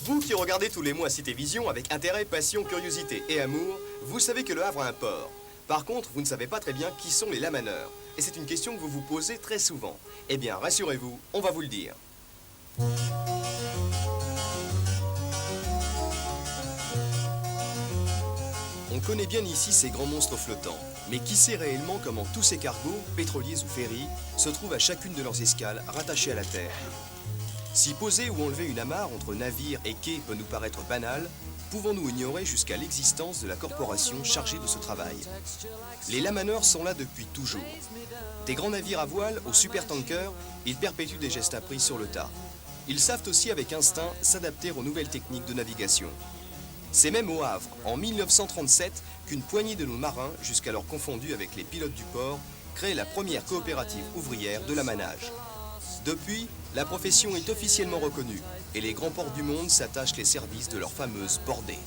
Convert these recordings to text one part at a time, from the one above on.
Vous qui regardez tous les mois Cité Vision avec intérêt, passion, curiosité et amour, vous savez que le Havre a un port. Par contre, vous ne savez pas très bien qui sont les lamaneurs. Et c'est une question que vous vous posez très souvent. Eh bien, rassurez-vous, on va vous le dire. On connaît bien ici ces grands monstres flottants. Mais qui sait réellement comment tous ces cargos, pétroliers ou ferries, se trouvent à chacune de leurs escales rattachés à la terre? Si poser ou enlever une amarre entre navire et quai peut nous paraître banal, pouvons-nous ignorer jusqu'à l'existence de la corporation chargée de ce travail? Les lamaneurs sont là depuis toujours. Des grands navires à voile aux supertankers, ils perpétuent des gestes appris sur le tas. Ils savent aussi avec instinct s'adapter aux nouvelles techniques de navigation. C'est même au Havre, en 1937, qu'une poignée de nos marins, jusqu'alors confondus avec les pilotes du port, crée la première coopérative ouvrière de l'amanage. Depuis, la profession est officiellement reconnue et les grands ports du monde s'attachent les services de leurs fameuses bordées.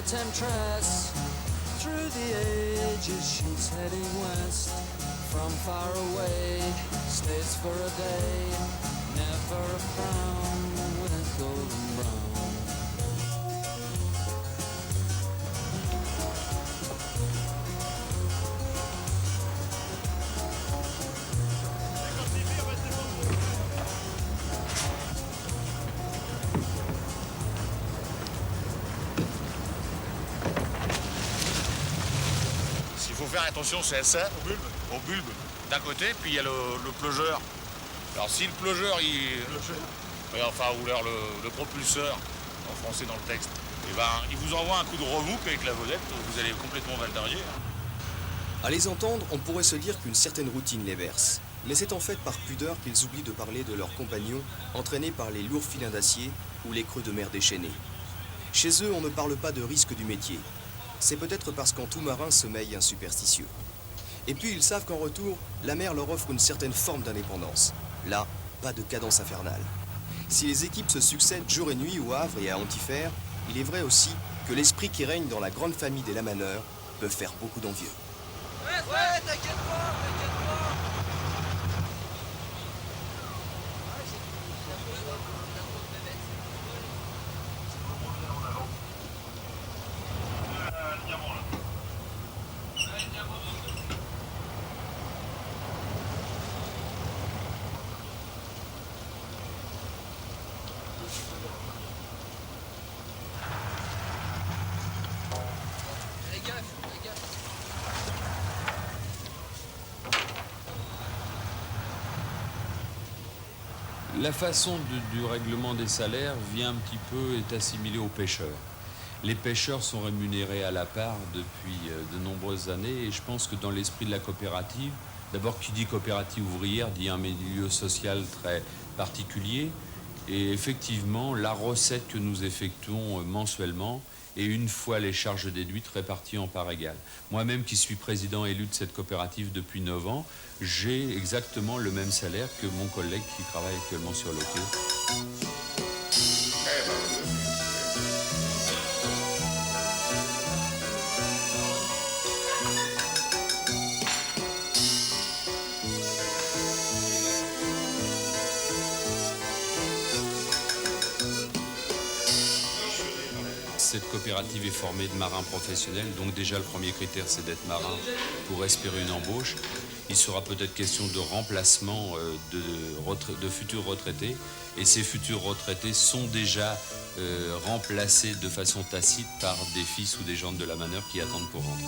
Temptress, through the ages she's heading west. From far away, stays for a day, never a frown with golden brown. Il faut faire attention, c'est ça, au bulbe, d'un côté, puis il y a le plongeur. Alors si le plongeur, oui, enfin, ou alors le propulseur, en français dans le texte, et ben, il vous envoie un coup de remouque avec la vedette, vous allez complètement valdarier. À les entendre, on pourrait se dire qu'une certaine routine les berce. Mais c'est en fait par pudeur qu'ils oublient de parler de leurs compagnons, entraînés par les lourds filins d'acier ou les creux de mer déchaînés. Chez eux, on ne parle pas de risque du métier. C'est peut-être parce qu'en tout marin sommeille un superstitieux. Et puis ils savent qu'en retour, la mer leur offre une certaine forme d'indépendance. Là, pas de cadence infernale. Si les équipes se succèdent jour et nuit au Havre et à Antifer, il est vrai aussi que l'esprit qui règne dans la grande famille des lamaneurs peut faire beaucoup d'envieux. Ouais, t'inquiète pas, La façon du règlement des salaires vient un petit peu, est assimilée aux pêcheurs. Les pêcheurs sont rémunérés à la part depuis de nombreuses années et je pense que dans l'esprit de la coopérative, d'abord qui dit coopérative ouvrière dit un milieu social très particulier et effectivement la recette que nous effectuons mensuellement est une fois les charges déduites réparties en parts égales. Moi-même qui suis président élu de cette coopérative depuis 9 ans, j'ai exactement le même salaire que mon collègue qui travaille actuellement sur le quai. Cette coopérative est formée de marins professionnels, donc déjà le premier critère c'est d'être marin pour espérer une embauche. Il sera peut-être question de remplacement de futurs retraités et ces futurs retraités sont déjà remplacés de façon tacite par des fils ou des gens de la manœuvre qui attendent pour rentrer.